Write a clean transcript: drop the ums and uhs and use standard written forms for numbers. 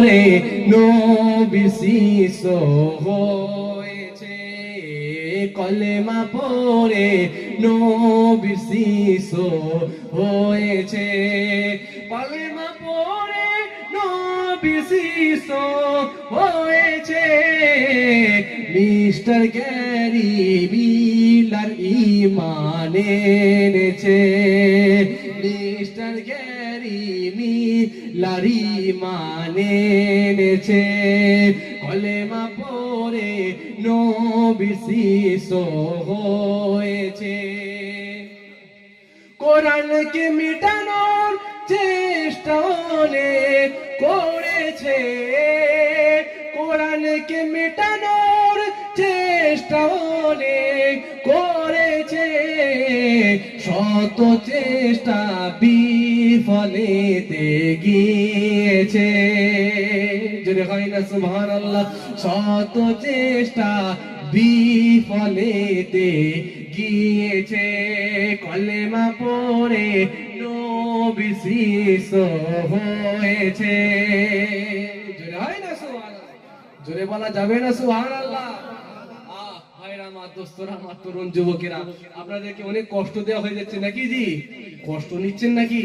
পড়ে নবী শিষ্য হয়েছে, কলেমা পড়ে নবী শিষ্য হয়েছে, কলেমা পড়ে নবী শিষ্য হয়েছে। মিস্টার গ্যারি মিলার ঈমান এনেছে, মিস্টার গ্যারি মিলার ঈমান এনেছে, কলেমা পড়ে নবী শিষ্য হয়েছে। কোরআনকে মিটানোর চেষ্টা অনেক করেছে, কোরআনকে মিটানোর চেষ্টা অনেক করেছে, শত চেষ্টা বিফলেতে গিয়েছে। জোরে হয় না সুবহানাল্লাহ। শত চেষ্টা বিফলেতে গিয়েছে, কলেমা পড়ে নবী শিষ্য হয়েছে। জোরে হয় না সুবহানাল্লাহ? জোরে বলা যাবে না সুবহানাল্লাহ? ভাইরা আমার, দোস্তরা আমার, তরুণ যুবকেরা, আপনাদেরকে অনেক কষ্ট দেওয়া হয়ে যাচ্ছে নাকি জি? কষ্ট নিচ্ছেন নাকি?